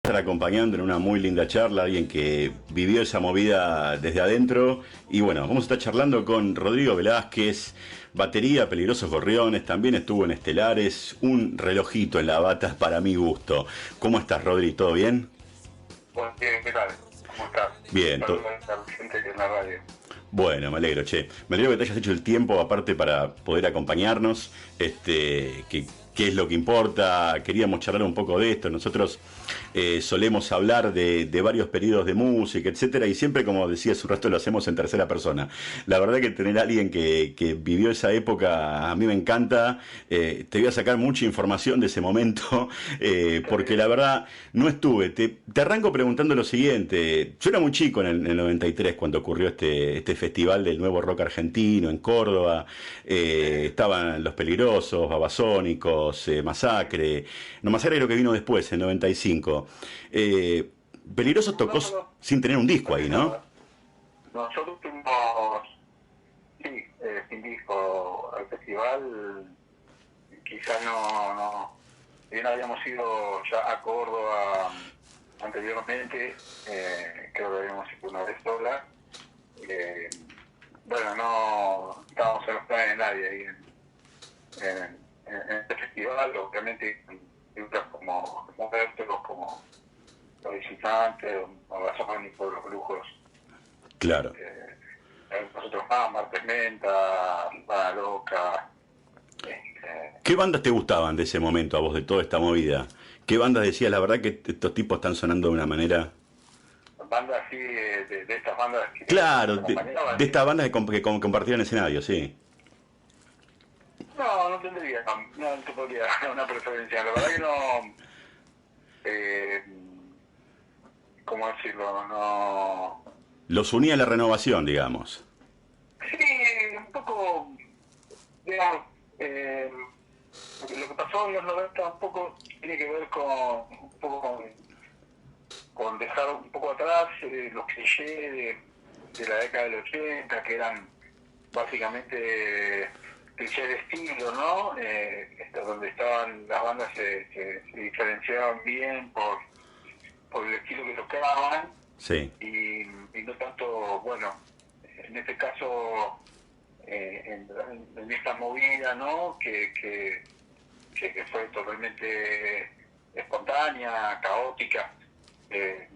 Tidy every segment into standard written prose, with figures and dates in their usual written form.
Estar acompañando en una muy linda charla, alguien que vivió esa movida desde adentro. Y bueno, vamos a estar charlando con Rodrigo Velázquez, batería, Peligrosos Gorriones, también estuvo en Estelares, un relojito en la bata para mi gusto. ¿Cómo estás, Rodri? ¿Todo bien? Bueno, bien, ¿qué tal? ¿Cómo estás? Bien, Saludos a la gente que en la radio. bueno, me alegro, che. Me alegro que te hayas hecho el tiempo aparte para poder acompañarnos, que es lo que importa. Queríamos charlar un poco de esto. Nosotros solemos hablar de varios periodos de música, etcétera, y siempre, como decía hace un rato, lo hacemos en tercera persona. La verdad que tener a alguien que vivió esa época a mí me encanta. Te voy a sacar mucha información de ese momento, porque la verdad no estuve. Te arranco preguntando lo siguiente. Yo era muy chico en el 93 cuando ocurrió este festival del nuevo rock argentino en Córdoba. Estaban Los Peligrosos, Babasónicos, Masacre. No, Masacre creo que vino después, en 95. Peligrosos tocó No, no, sin tener un disco ahí, ¿no? nosotros tuvimos, sí, sin disco al festival, quizás bien habíamos ido ya a Córdoba anteriormente, creo que habíamos ido una vez sola. Eh, bueno, no estábamos en los planes de nadie ahí en este festival, obviamente figuras como Vértigo, como los visitantes, o Basónicos, los brujos, Claro. nosotros más, Martes Menta, Bala Loca. ¿Qué bandas te gustaban de ese momento a vos, de toda esta movida? ¿Qué bandas decías, la verdad que estos tipos están sonando de una manera... Bandas así, de estas bandas que Claro, acompañaban? de estas bandas que compartían escenario, sí. No tendría, no te podría dar una preferencia. La verdad que no, eh, ¿cómo decirlo? No. Los unía a la renovación, digamos. Sí, un poco, digamos, lo que pasó en los 90 un poco tiene que ver con dejar un poco atrás los clichés de la década del 80, que eran básicamente clichés de estilo, ¿no? Donde estaban las bandas se diferenciaban bien por el estilo que tocaban Sí, y no tanto, bueno, en este caso, en esta movida, ¿no? Que fue totalmente espontánea, caótica.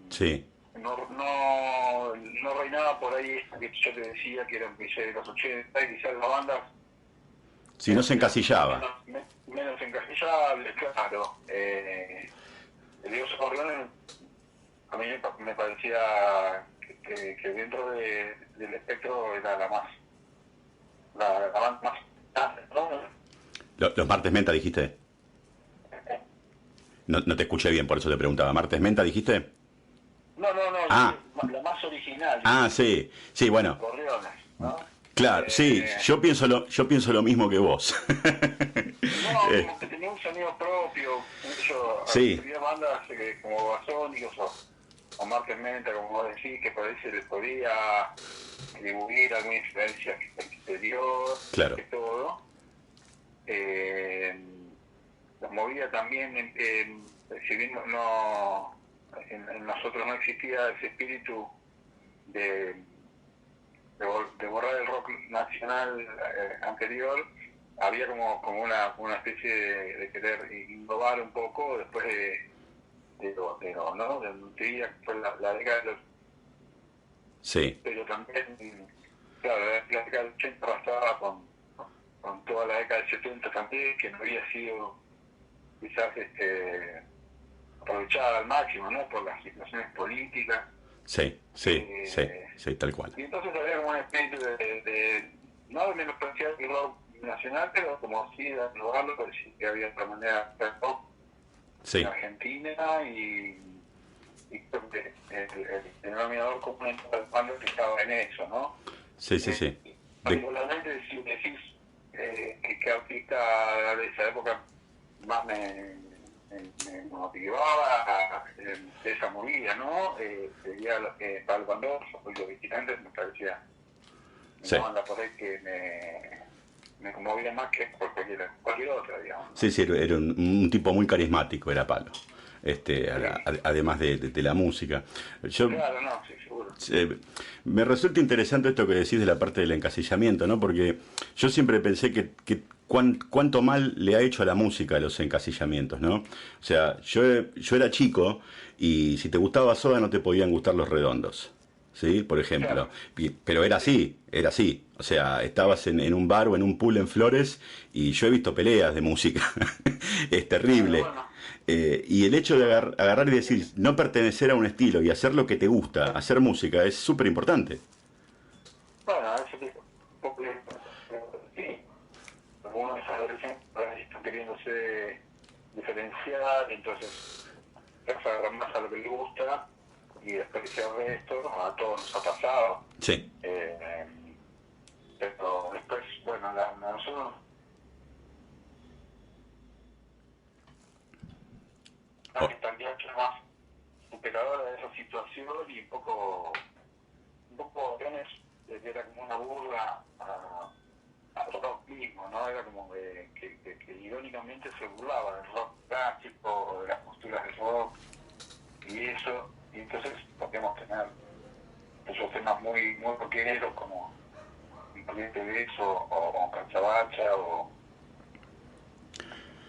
sí. No reinaba por ahí esto que yo te decía, que era un cliché de los 80, y quizás las bandas Si no se encasillaba. menos encasillables, claro. El Dios Corleone a mí me parecía que dentro del espectro era la banda más, ¿no? Los Martes Menta, dijiste. No, no te escuché bien, por eso te preguntaba. ¿Martes Menta, dijiste? No, Ah, la más original, sí. Sí, bueno. Corleones, ¿no? Claro, sí. Yo pienso lo mismo que vos. No, Eh, como que tenía un sonido propio. sí, Había bandas como Basónicos o Martes Menta, como vos decís, que por ahí se les podía atribuir alguna influencia exterior, claro. de todo. La movida también, si bien en nosotros no existía ese espíritu de, de borrar el rock nacional anterior, había como una especie de querer innovar un poco después ¿no? De Nutria, que fue la década de los... Sí, Pero también, claro, la década del 80 arrastraba con toda la década del 70 también, que no había sido quizás aprovechada al máximo, ¿no? Por las situaciones políticas. sí, tal cual. Y entonces había como un espíritu no de menospreciar el rock nacional, pero como sí de aprobarlo, pero sí que había otra manera de hacer rock Sí, en Argentina y creo que el denominador común en todas las bandas estaba en eso, ¿no? sí. Particularmente si decís que artista de esa época más me motivaba de esa movida, ¿no? Sería Pablo Pandolfo y los visitantes, me parecía Sí. una banda por ahí que me conmovía más que por cualquier otra, digamos, ¿no? Sí, era un tipo muy carismático, era Palo. además de la música. Yo, Claro, no, sí, seguro. me resulta interesante esto que decís de la parte del encasillamiento, ¿no? Porque yo siempre pensé que cuánto mal le ha hecho a la música los encasillamientos, ¿no? O sea, yo era chico y si te gustaba Soda no te podían gustar Los Redondos. ¿Sí? Por ejemplo. Claro. Pero era así, era así. O sea, estabas en un bar o en un pool en Flores y yo he visto peleas de música. Es Claro, terrible. bueno. Y el hecho de agarrar y decir, no pertenecer a un estilo y hacer lo que te gusta, hacer música, es súper importante. Bueno, a veces sí, algunos adolescentes están queriéndose diferenciar, entonces se agarran más a lo que les gusta y despreciar el resto, a todos nos ha pasado. Sí. Pero después, bueno, nosotros la Oh, mentalidad que es más superadora de esa situación y un poco era como una burla al rock mismo, ¿no? Era como que irónicamente se burlaba del rock clásico, de las posturas del rock y eso, y entonces podemos tener esos temas muy rockeros como Inconveniente de eso, o Canchabacha,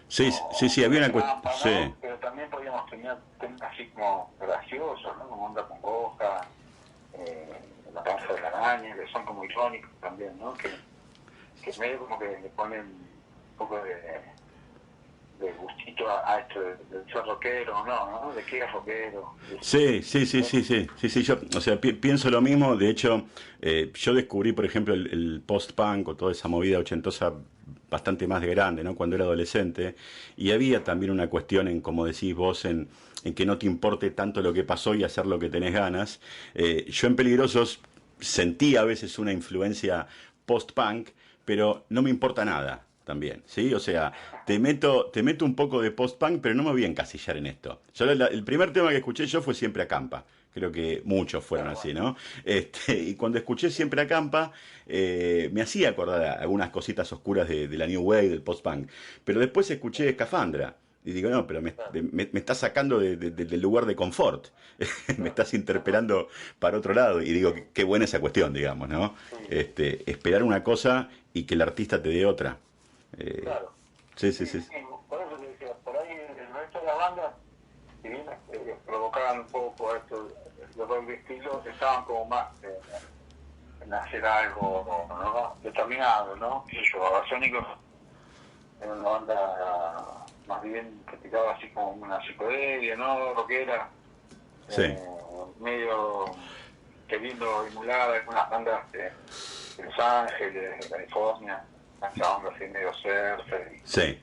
sí, sí, sí, o había La una cuestión. Trampa, Sí. ¿no? Pero también podíamos tener temas así como graciosos, ¿no? Como Onda con Boca, La Panza de la Araña, que son como irónicos también, ¿no? Que medio como que le ponen un poco de gustito a esto de ser rockero, ¿no? De qué es rockero. Sí, sí, sí, sí, sí, sí, sí, yo, o sea, pienso lo mismo, de hecho, yo descubrí, por ejemplo, el post-punk o toda esa movida ochentosa bastante más de grande, ¿no? Cuando era adolescente, y había también una cuestión en, como decís vos, en que no te importe tanto lo que pasó y hacer lo que tenés ganas. Yo en Peligrosos sentí a veces una influencia post-punk, pero no me importa nada también, ¿sí? O sea, te meto un poco de post-punk, pero no me voy a encasillar en esto. Yo el primer tema que escuché yo fue Siempre Acampa. Creo que muchos fueron Pero así, bueno, ¿no? Y cuando escuché Siempre Acampa, me hacía acordar a algunas cositas oscuras de la New Wave, del post-punk. Pero después escuché Escafandra. Y digo, no, pero claro. me estás sacando del lugar de confort. Me estás interpelando para otro lado. Y digo, qué buena esa cuestión, digamos, ¿no? Sí, Esperar una cosa y que el artista te dé otra. Eh, claro. sí, sí, Sí, sí. sí, por eso te decía, por ahí el resto de la banda, si bien provocaban un poco esto, los dos estilos, estaban como más en hacer algo, ¿no? Determinado, ¿no? Que yo, Babasónicos era una banda más bien que tiraba así como una psicodelia, ¿no? Rockera, Sí, medio queriendo emular algunas bandas de Los Ángeles, de California, esa onda así medio surfer. sí,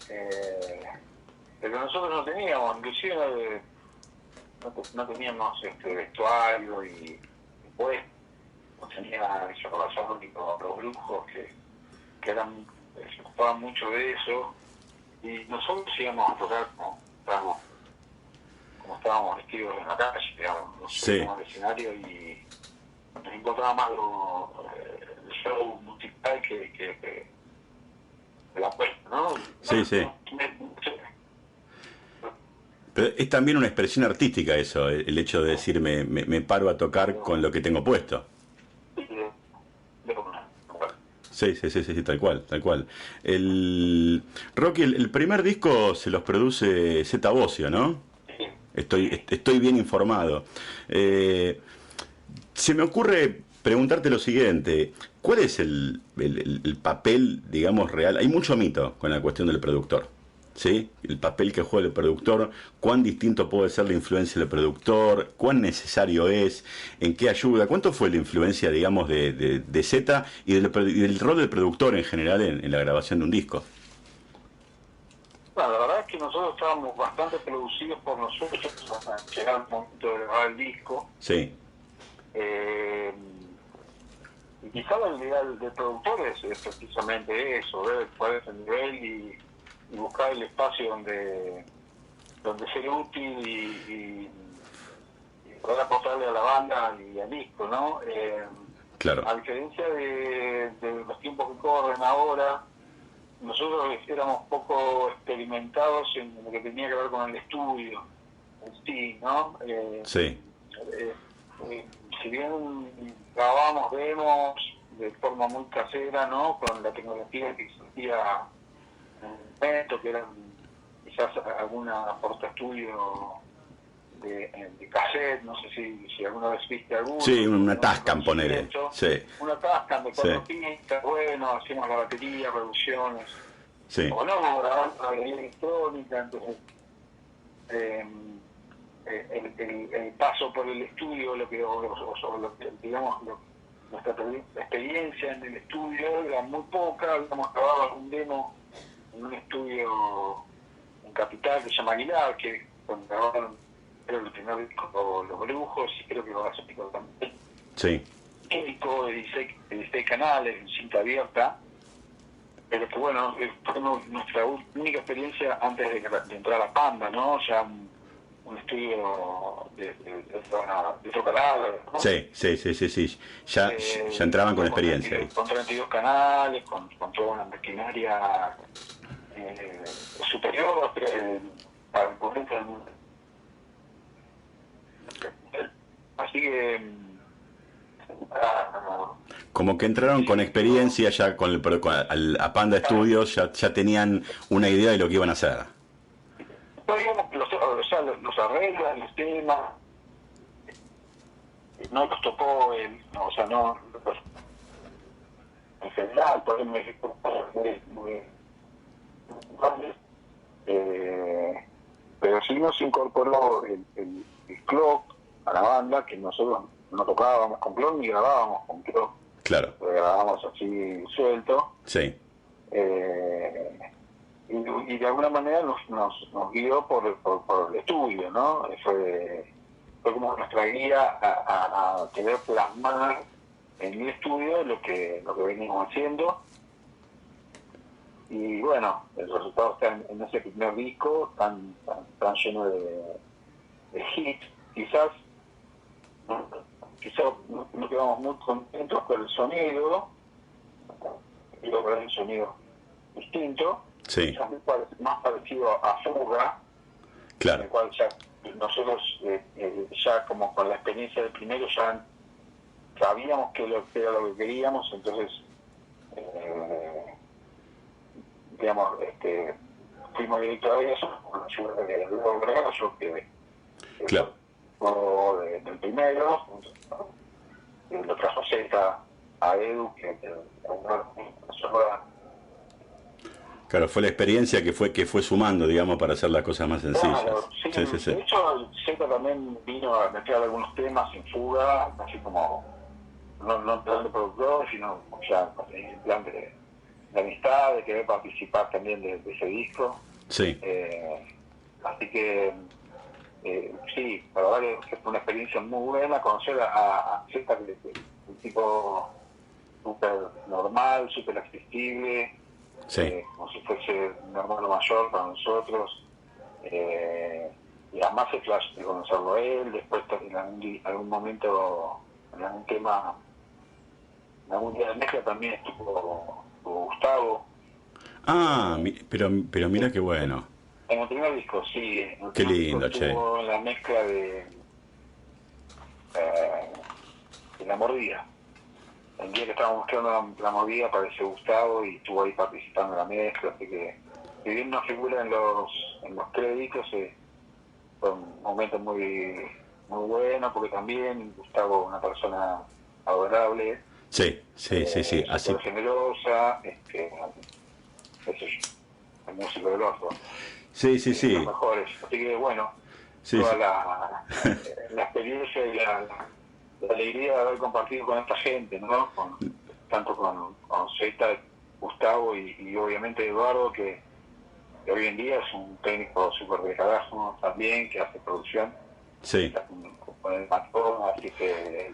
Eh, pero nosotros no teníamos, inclusive no teníamos vestuario y pues no tenía esos Babasónicos, los brujos que eran, se ocupaban mucho de eso y nosotros íbamos a tocar como estábamos vestidos en la calle, digamos, nos sí, subíamos al escenario y nos importaba más el show musical que la puesta, ¿no? sí, sí. Pero es también una expresión artística eso, el hecho de decir me paro a tocar con lo que tengo puesto. Sí, sí, sí, sí, sí, tal cual, tal cual. Rocky, el primer disco se los produce Zeta Bosio, ¿no? Estoy bien informado. Se me ocurre preguntarte lo siguiente, ¿cuál es el papel, digamos, real? Hay mucho mito con la cuestión del productor, ¿sí? El papel que juega el productor, cuán distinto puede ser la influencia del productor, cuán necesario es, en qué ayuda, cuánto fue la influencia, digamos, de Z y del rol del productor en general en la grabación de un disco. Bueno, la verdad es que nosotros estábamos bastante producidos por nosotros hasta llegar al momento de grabar el disco. Sí, Eh, y quizá la idea del productor es precisamente eso, ver cuál es el nivel y buscar el espacio donde ser útil y poder aportarle a la banda y al disco, ¿no? claro. A diferencia de los tiempos que corren ahora, nosotros éramos poco experimentados en lo que tenía que ver con el estudio en sí, ¿no? Sí, Si bien grabamos demos de forma muy casera, ¿no? Con la tecnología que existía en el momento, que eran quizás alguna portaestudio de cassette, no sé si alguna vez viste alguno, sí, una ¿no? Tascam, ponele. Sí, Una Tascam de sí, 4 pistas, bueno, hacíamos la batería, producciones, sí, o no, grabamos la batería electrónica, entonces eh, el paso por el estudio, digamos, nuestra experiencia en el estudio era muy poca. Habíamos grabado algún demo en un estudio en Capital que se llama Aguilar, que cuando grabaron, creo que el primer disco, Los Brujos, y creo que lo hace también. sí, Un disco de 16 canales, en cinta abierta, pero que bueno, fue nuestra única experiencia antes de entrar a Panda, ¿no? Ya un estudio de otro canal, ¿no? sí, sí, sí, sí, sí. Ya entraban con experiencia ahí. Con 32 canales, con toda una maquinaria superior para el momento del mundo. Así que Como que entraron con experiencia ya a Panda Studios, ya tenían una idea de lo que iban a hacer. digamos, los arreglos, los temas, no los tocó él, no, o sea, no, en general, por ejemplo, muy pero sí nos incorporó el clock a la banda, que nosotros no tocábamos con clock ni grabábamos con clock, Claro, grabábamos así suelto, sí, y de alguna manera nos guió por el estudio, ¿no? Fue como nuestra guía a querer plasmar en el estudio lo que venimos haciendo. Y bueno, el resultado está en ese primer disco tan lleno de hits. Quizás no quedamos muy contentos con el sonido, digo, con un sonido distinto, sí, quizás más parecido a Fuga, en claro, el cual ya nosotros ya como con la experiencia del primero ya sabíamos que era lo que queríamos, entonces digamos, fuimos directo a eso, con la ayuda de Luego Gregorio, que claro. del primero, lo trajo cerca a Edu, que Claro, fue la experiencia que fue sumando, digamos, para hacer las cosas más sencillas. claro, sí, Sí, sí, sí. de hecho, Z también vino a meter algunos temas en Fuga, así como, no en plan de productor, sino ya en plan de amistad, de querer participar también de ese disco. Sí, Así que, sí, la verdad que fue una experiencia muy buena conocer a Z, un tipo súper normal, súper accesible, sí, como si fuese un hermano mayor para nosotros. Y además el flash de conocerlo a él, después en algún momento, en algún tema, en algún día de mezcla también estuvo Gustavo. Ah, pero mira qué bueno. En el primer disco, sí, en el Qué primer disco lindo, che. estuvo la mezcla de La Mordida. El día que estábamos mostrando la Mordida apareció Gustavo y estuvo ahí participando en la mezcla, así que si bien no figura en los créditos, fue un momento muy bueno, porque también Gustavo es una persona adorable, Sí, sí, sí, sí. Así. súper generosa, eso es el músico del orto, Sí, sí, los sí. mejores. Así que bueno, Sí, toda sí. la experiencia y la alegría de haber compartido con esta gente, ¿no? Tanto con Zeta, Gustavo y obviamente Eduardo, que hoy en día es un técnico súper de carajo también, que hace producción, Sí. está con el matón, así que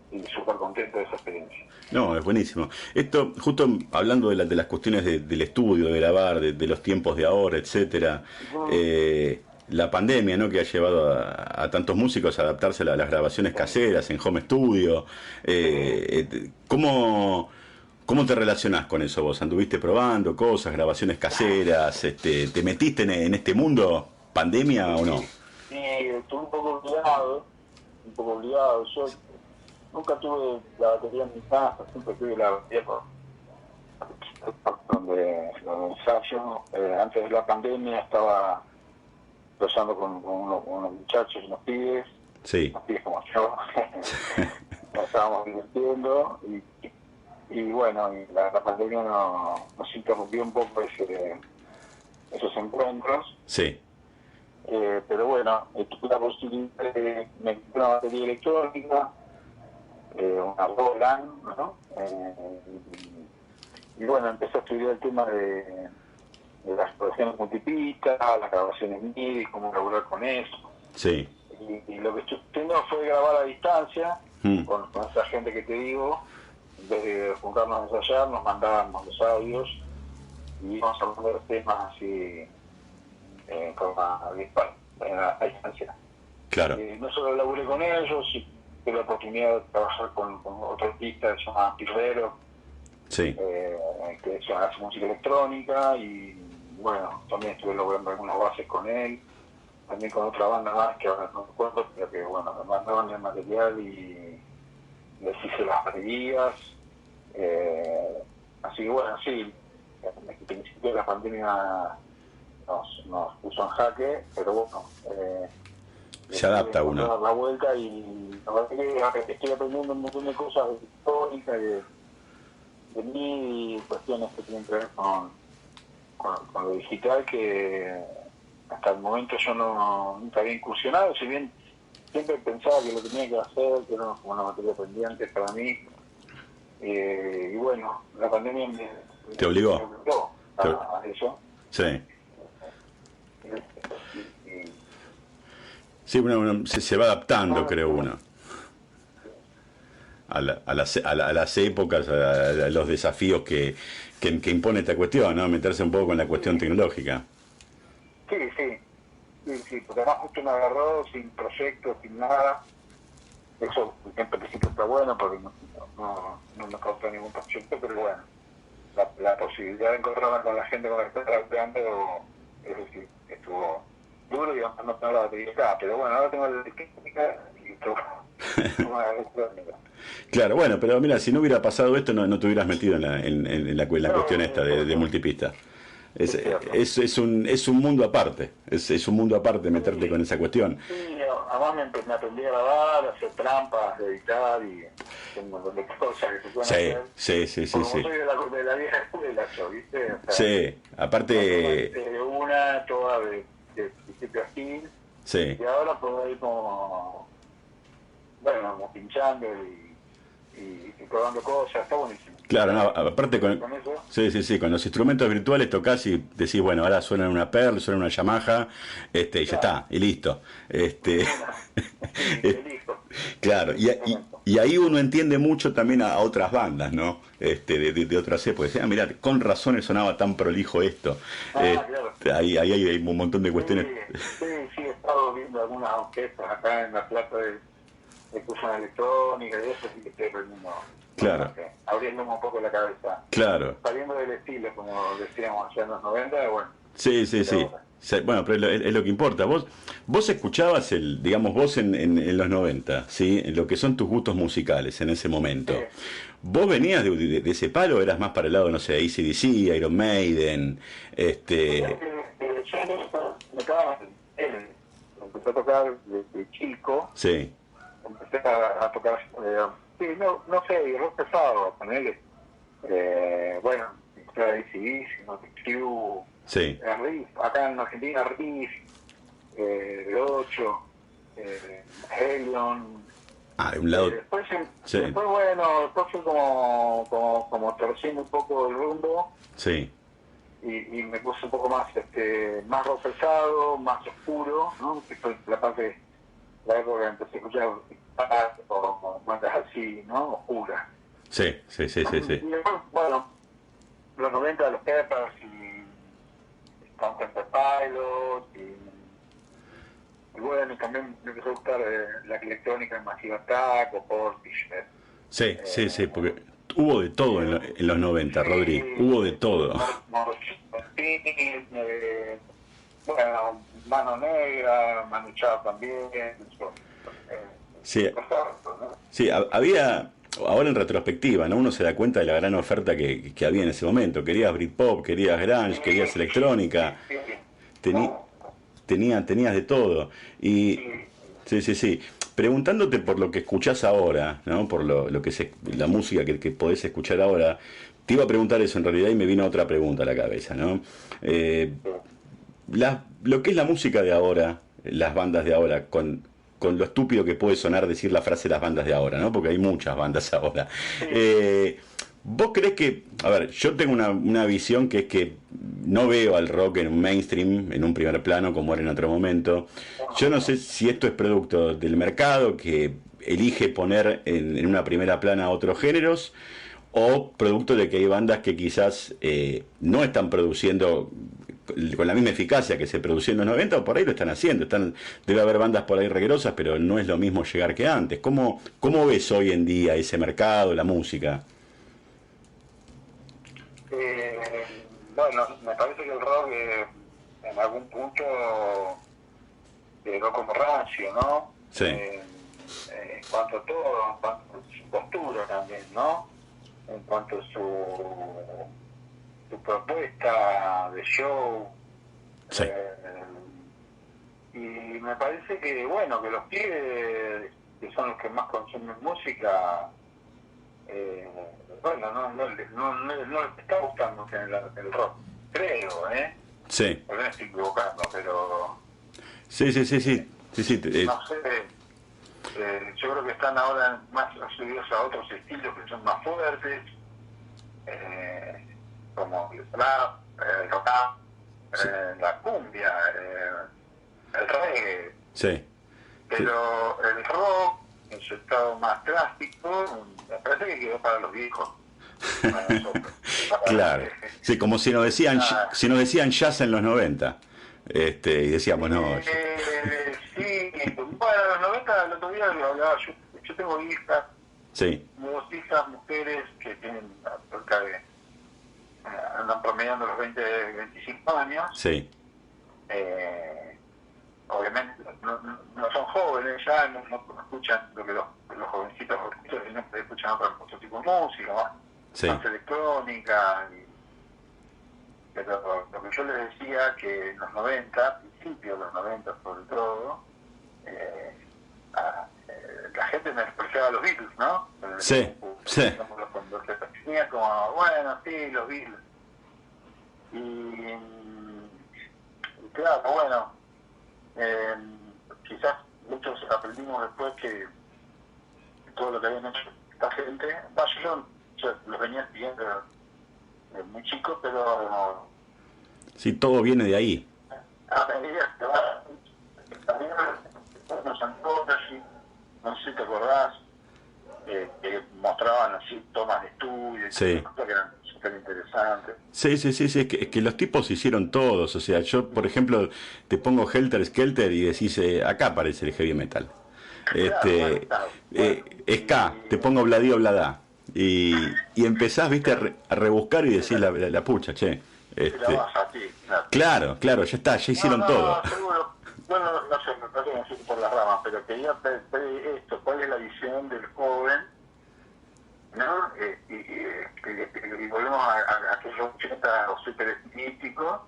y súper contento de esa experiencia. No, es buenísimo. Esto, justo hablando de las cuestiones del estudio, de grabar, de los tiempos de ahora, etcétera, la pandemia, ¿no? Que ha llevado a tantos músicos a adaptarse a las grabaciones caseras en home studio. ¿Cómo ¿Cómo te relacionás con eso vos? ¿Anduviste probando cosas, grabaciones caseras? ¿Te metiste en este mundo pandemia o no? Sí, estuve un poco obligado. Yo nunca tuve la batería en mi casa, siempre tuve la batería donde ensayo. Antes de la pandemia estaba ensayando con unos muchachos, Sí, unos pibes como yo. Nos estábamos divirtiendo y bueno, y la pandemia nos interrumpió un poco esos encuentros. sí, Pero bueno, tuve la posibilidad de meter una batería electrónica, una Roland, ¿no? Y bueno, empecé a estudiar el tema de las producciones multipistas, las grabaciones MIDI, cómo laburar con eso. sí. Y lo que estoy haciendo fue grabar a distancia Mm, con esa gente que te digo. En vez de juntarnos a ensayar, nos mandábamos los audios y íbamos a poner temas así en forma virtual, a distancia. claro, No solo laburé con ellos, y tuve la oportunidad de trabajar con otro artista que se llama Pirrero, sí, que hace música electrónica, y bueno, también estuve logrando algunas bases con él, también con otra banda más que ahora no recuerdo, pero que bueno, me mandaban el material y les hice las baterías. Así que bueno, sí, en principio la pandemia nos puso en jaque, pero bueno, se adapta uno. dar la vuelta, y la verdad que estoy aprendiendo un montón de cosas de electrónica, de mí, y cuestiones que tienen que ver con lo digital, que hasta el momento yo nunca había incursionado, si bien siempre pensaba que lo tenía que hacer, que era como una materia pendiente para mí. Y bueno, la pandemia me ¿Te obligó? obligó Te- a eso. Sí. Y Sí, uno se va adaptando, creo uno, a las épocas, a los desafíos que impone esta cuestión, ¿no? Meterse un poco con la cuestión tecnológica. sí, porque además justo me agarró sin proyecto, sin nada. Eso en principio está bueno porque no me causa ningún proyecto, pero bueno, la posibilidad de encontrarme con la gente con la que estoy trabajando, es decir, estuvo duro, y además no tengo la batería acá, pero bueno, ahora tengo la electrónica y tomo la electrónica. Claro, bueno, pero mira, si no hubiera pasado esto, no te hubieras metido en la cuestión No, esta es de cierto, multipista. Es, es cierto. es un mundo aparte, es un mundo aparte meterte con esa cuestión. Sí, además me aprendí a grabar, a hacer trampas, a editar y un montón de cosas que se pueden Sí, hacer. sí, sí, sí, Como sí. soy de la vieja escuela, yo, ¿viste? O sea, Sí, aparte, de una, toda de principio a fin, sí. y ahora puedo ir como pinchando y probando cosas, está buenísimo. Claro, no, aparte Con eso, sí, sí, sí, con los instrumentos virtuales tocas y decís, bueno, ahora suena una Pearl, suena una Yamaha, y ya claro, está, y listo. de una, y Eh, listo, claro, el instrumento. y ahí uno entiende mucho también a otras bandas, ¿no? De otras épocas. Ah, mirá, con razón sonaba tan prolijo esto. Claro. Ahí hay un montón de Sí, cuestiones. sí, he estado viendo algunas orquestas acá en La Plata de cursos de electrónica y eso, sí que estoy aprendiendo, Claro, abriéndome un poco la cabeza, claro. saliendo del estilo, como decíamos allá en los 90, bueno, Sí, sí, sí. pero Bueno, pero es lo que importa. Vos escuchabas digamos, vos en los 90, ¿sí? En lo que son tus gustos musicales en ese sí, momento. ¿Vos venías de ese palo? ¿Eras más para el lado, no sé, AC/DC, Iron Maiden? yo me estaba empecé a tocar desde chico, Sí, empecé a tocar, sí, no sé, rock pesado, ponele, bueno, era DC, no Q, sí. Riff, acá en Argentina Riff, de 8, Helion, Ah, de un lado. Sí, después bueno, después fue como torciendo un poco el rumbo, sí, y me puse un poco más rock pesado, más oscuro, ¿no? Que fue la época que empecé a escuchar o bandas así, ¿no? Oscuras. sí, sí, sí, sí, sí. Y después, bueno, los 90 los Peppers y Stone Temple Pilots, y bueno, y también me empezó a gustar la electrónica en Massive Attack o Portishead. Sí, sí, sí, porque Hubo de todo en los 90, Rodri, hubo de todo. Bueno, Mano Negra, Manu Chao también. Sí, sí, había, ahora en retrospectiva, ¿no? Uno se da cuenta de la gran oferta que había en ese momento. Querías Britpop, querías grunge, querías electrónica, tení, tenías de todo. Y sí, sí, sí. Preguntándote por lo que escuchás ahora, ¿no? Por lo que la música que podés escuchar ahora, te iba a preguntar eso en realidad y me vino otra pregunta a la cabeza, ¿no? Eh, lo que es la música de ahora, las bandas de ahora, con lo estúpido que puede sonar decir la frase las bandas de ahora, ¿no? Porque hay muchas bandas ahora. ¿Vos creés que, a ver, yo tengo una visión que es que no veo al rock en un mainstream, en un primer plano como era en otro momento? Yo no sé si esto es producto del mercado que elige poner en una primera plana otros géneros, o producto de que hay bandas que quizás no están produciendo con la misma eficacia que se producía en los 90, o por ahí lo están haciendo. Debe haber bandas por ahí regrosas, pero no es lo mismo llegar que antes. ¿Cómo ves hoy en día ese mercado, la música? Bueno, me parece que el rock en algún punto quedó como rancio, ¿no? Sí, En cuanto a todo, en cuanto a su postura también, ¿no? En cuanto a su propuesta de show. sí, Y me parece que, bueno, que los pibes, que son los que más consumen música, bueno, no les está gustando en general el rock, creo, sí, por me estoy equivocando, pero sí, sí, sí, sí, sí, sí, no sé, yo creo que están ahora más subidos a otros estilos que son más fuertes, como el rap, el rock, sí, la cumbia, el reggae, sí, sí. pero el rock en su estado más clásico me parece que quedó para los viejos, para nosotros. Claro, sí, como Ah, si nos decían jazz en los 90, y decíamos, no, sí, bueno, en los 90 el otro día lo hablaba, yo tengo hijas, sí, dos hijas mujeres que tienen cerca de, andan promediando los 20, 25 años, sí, obviamente no son jóvenes ya, no escuchan lo que los jovencitos escuchan, sino que escuchan otro tipo de música, sí, más electrónica, pero lo que yo les decía que en los 90, principios de los 90 sobre todo, la gente me despreciaba a los Beatles, ¿no? sí, sí, Cuando se tenía como, bueno, sí, los Beatles. Y claro, bueno, quizás muchos aprendimos después que todo lo que habían hecho esta gente, yo los venía siguiendo muy chicos, pero sí, todo viene de ahí. a medida que va también los antropólogos, no sé si te acordás, que mostraban así tomas de estudio y Sí. cosas que eran súper interesantes. Sí, sí, sí, sí, es que los tipos hicieron todos, o sea, yo, por ejemplo, te pongo Helter Skelter y decís, acá aparece el heavy metal. Claro, bueno, Este, claro, bueno, ska, te y pongo Bladí Bladá. Y empezás, viste, a rebuscar y decís la pucha, che. te la vas a ti, claro. Claro, claro, ya está, ya No, hicieron no, todo. no, seguro. Bueno, no sé, me parece que me fui por las ramas, pero quería ver esto, cuál es la visión del joven, ¿no? Y volvemos a aquellos 80 súper estilísticos,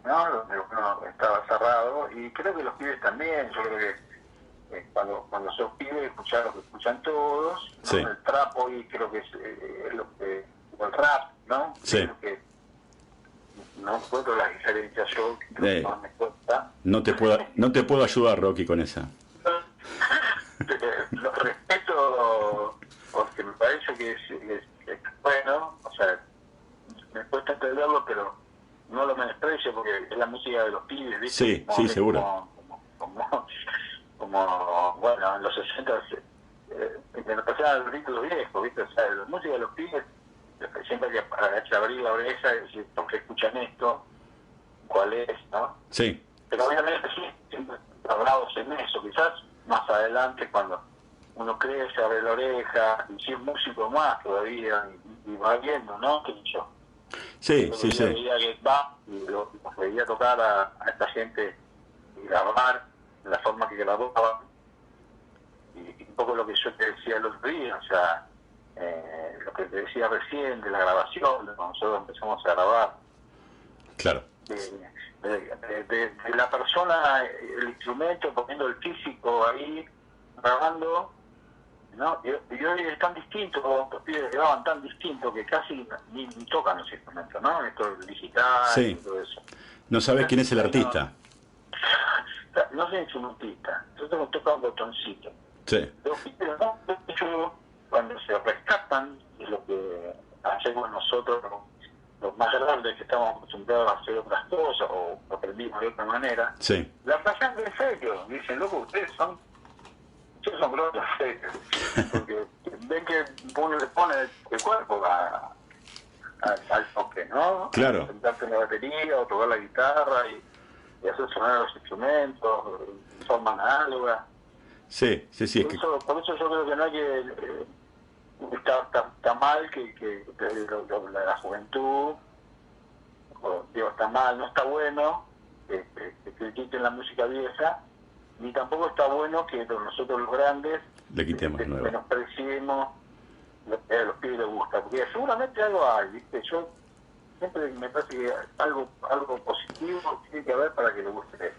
¿no? Donde uno estaba cerrado, y creo que los pibes también, yo creo que cuando sos pibes escuchar lo que escuchan todos, ¿no? Sí, El trap hoy creo que es lo que, o el rap, ¿no? sí. Es lo que no encuentro las diferencias yo, creo que Eh, más me cuesta. no te puedo ayudar, Rocky, con esa. Lo respeto porque me parece que es bueno, o sea, me cuesta entenderlo, pero no lo menosprecio porque es la música de los pibes, ¿viste? Sí, sí, seguro. Bueno, en los 60 me lo pasaban los títulos viejos, ¿viste? O sea, la música de los pibes siempre hay que abrir la oreja y decir, ¿por qué escuchan esto? ¿Cuál es? ¿No? Sí, Pero obviamente sí, siempre hablamos en eso, quizás más adelante cuando uno crece, abre la oreja, y si es músico más todavía, y va viendo, ¿no? ¿Qué sé yo? Sí, sí, sí. Veía que va, y lo veía tocar a esta gente y grabar de la forma que grababan, y un poco lo que yo te decía el otro día, o sea, lo que te decía recién de la grabación, de cuando nosotros empezamos a grabar, Claro. de la persona, el instrumento, poniendo el físico ahí, grabando, ¿no? Y hoy es tan distinto, los pibes graban tan distinto que casi ni tocan los instrumentos, ¿no? Esto es digital, Sí. y todo eso. No sabes quién es el artista. No soy instrumentista, yo tengo que tocar un botoncito. Sí. Los pibes, ¿no? De hecho, cuando se rescatan, es lo que hacemos nosotros, los más grandes que estamos acostumbrados a hacer otras cosas o aprendimos de otra manera, Sí. la pasan de serio. Dicen, loco, ustedes son grosos serios, porque ven que uno le pone el cuerpo al toque, ¿no? Claro. Sentarte en la batería o tocar la guitarra y hacer sonar los instrumentos de forma análoga. Sí, sí, sí. Es que... Por eso yo creo que no hay que... Está mal que la juventud, digo, está mal, no está bueno que critiquen la música vieja, ni tampoco está bueno que nosotros los grandes Le quitemos de nuevo. menospreciemos lo que a los pibes les gusta, porque seguramente algo hay, ¿viste? Yo siempre me parece que algo positivo tiene que haber para que le guste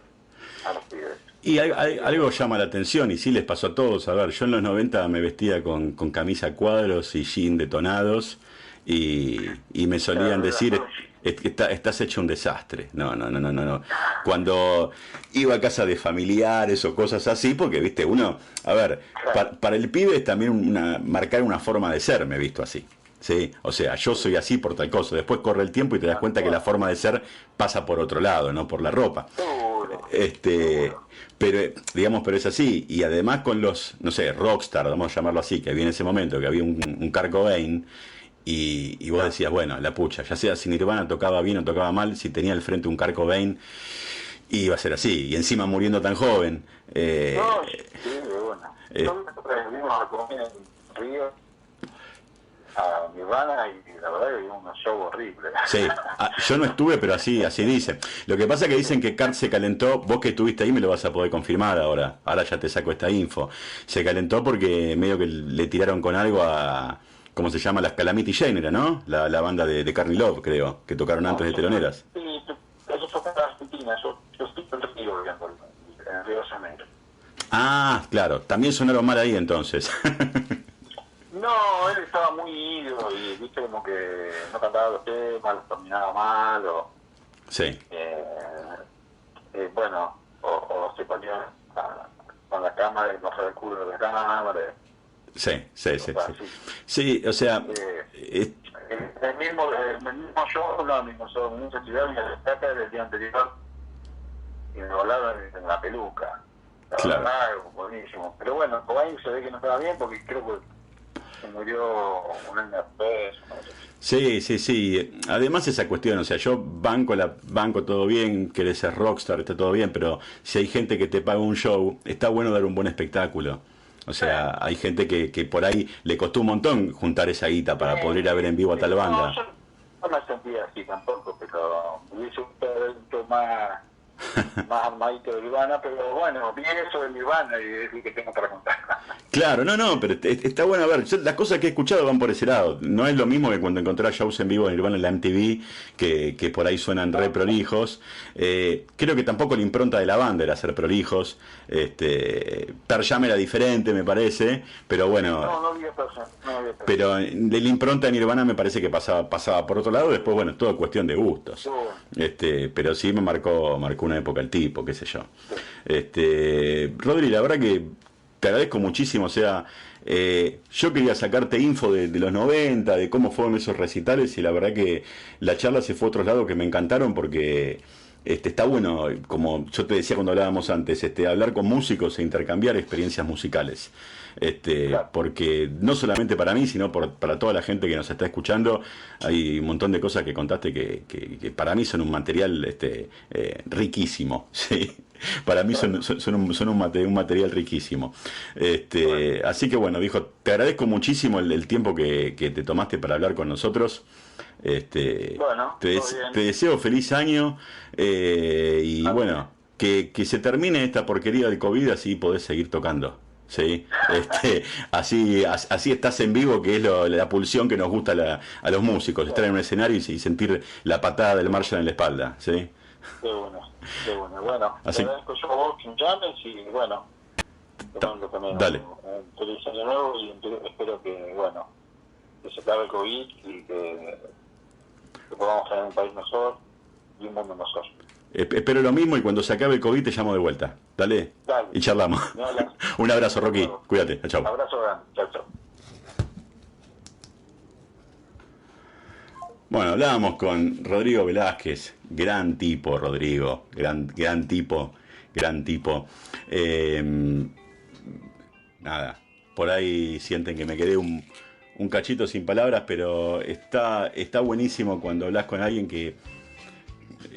a los pibes. Y algo llama la atención, y sí les pasó a todos. A ver, yo en los 90 me vestía con camisa a cuadros y jean detonados, y me solían decir, estás hecho un desastre. No. Cuando iba a casa de familiares o cosas así, porque, viste, uno, a ver, para el pibe es también marcar una forma de ser, me he visto así. Sí, o sea, yo soy así por tal cosa. Después corre el tiempo y te das cuenta que la forma de ser pasa por otro lado, no por la ropa. Pero digamos, pero es así. Y además con los, no sé, rockstar, vamos a llamarlo así, que había en ese momento, que había un Kurt Cobain, y vos decías, bueno, la pucha, ya sea si Nirvana tocaba bien o tocaba mal, si tenía al frente un Kurt Cobain, iba a ser así. Y encima muriendo tan joven. Nosotros vimos a comer en Río a Nirvana y la verdad que vimos un show horrible. Sí, yo no estuve, pero así dicen. Lo que pasa es que dicen que Kurt se calentó, vos que estuviste ahí me lo vas a poder confirmar ahora ya te saco esta info. Se calentó porque medio que le tiraron con algo a, ¿cómo se llama? Las Calamity Jane, ¿era, no? La banda de Carly Love, creo, que tocaron antes de teloneras. Sí, eso fue para Argentina, yo estoy en Río, en Río de Janeiro. Ah, claro, también sonaron mal ahí entonces. No, él estaba muy ido y viste como que no cantaba los temas, los terminaba mal Sí. Bueno, o se ponía con la cámara y mostrar el culo de la cámara. Sí. Sí, o sea... el mismo show, no, el mismo show, en un festival del día anterior y me volaron en la peluca. Claro. Buenísimo. Pero bueno, Cobain se ve que no estaba bien porque creo que se murió un año después. Sí. Además esa cuestión, o sea, yo banco todo bien, querés ser rockstar, está todo bien, pero si hay gente que te paga un show, está bueno dar un buen espectáculo. O sea, hay gente que por ahí le costó un montón juntar esa guita para poder ir a ver en vivo a tal banda. No, yo no me sentía así tampoco, pero me hubiese gustado más armadito de Nirvana, pero bueno, vi eso de Nirvana y es lo que tengo para contar. Claro, no, pero está bueno. A ver, las cosas que he escuchado van por ese lado. No es lo mismo que cuando encontrás shows en vivo de Nirvana en la MTV, que por ahí suenan re prolijos. Creo que tampoco la impronta de la banda era ser prolijos. Pearl Jam era diferente, me parece, pero bueno. No había persona. Pero de la impronta de Nirvana me parece que pasaba por otro lado. Después, bueno, es todo cuestión de gustos. Pero sí me marcó una época el tipo, qué sé yo. Rodri, la verdad que te agradezco muchísimo, o sea, yo quería sacarte info de los 90, de cómo fueron esos recitales, y la verdad que la charla se fue a otros lados que me encantaron, porque está bueno, como yo te decía cuando hablábamos antes, hablar con músicos e intercambiar experiencias musicales. Claro. Porque no solamente para mí, sino para toda la gente que nos está escuchando, hay un montón de cosas que contaste que para mí son un material riquísimo, ¿sí? Para mí son un material riquísimo. Así que bueno, viejo, te agradezco muchísimo el tiempo que te tomaste para hablar con nosotros. Bueno, Te deseo feliz año y bueno, que se termine esta porquería del COVID, así podés seguir tocando. Sí, así estás en vivo, que es la pulsión que nos gusta a los músicos, estar en un escenario y sentir la patada del Marshall en la espalda, ¿sí? De bueno, de bueno. Bueno, así, te agradezco yo a vos que me llames y bueno, te mando también dale. un feliz año nuevo y espero que, bueno, que se acabe el COVID y que podamos tener un país mejor y un mundo mejor. Espero lo mismo y cuando se acabe el COVID te llamo de vuelta. Dale. Dale. Y charlamos. Un abrazo, Rocky. Cuídate. Chao. Un abrazo grande. Chao, chao. Bueno, hablábamos con Rodrigo Velázquez. Gran tipo, Rodrigo. Gran tipo. Gran tipo. Nada. Por ahí sienten que me quedé un cachito sin palabras, pero está buenísimo cuando hablas con alguien que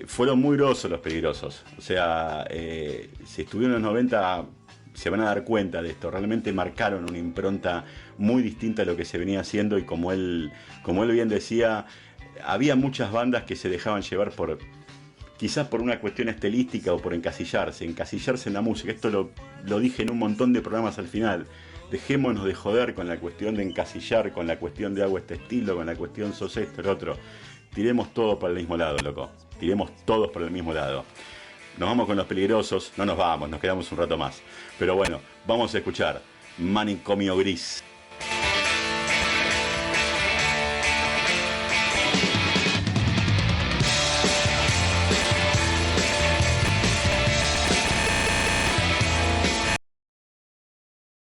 fueron muy grosos los Peligrosos. O sea, si estuvieron en los 90 se van a dar cuenta de esto. Realmente marcaron una impronta muy distinta a lo que se venía haciendo y como él bien decía, había muchas bandas que se dejaban llevar quizás por una cuestión estilística o por encasillarse en la música. Esto lo dije en un montón de programas al final. Dejémonos de joder con la cuestión de encasillar, con la cuestión de hago este estilo, con la cuestión sos esto, el otro. Tiremos todo para el mismo lado, loco. Tiremos todos para el mismo lado. Nos vamos con los Peligrosos. No nos vamos, nos quedamos un rato más. Pero bueno, vamos a escuchar Manicomio Gris.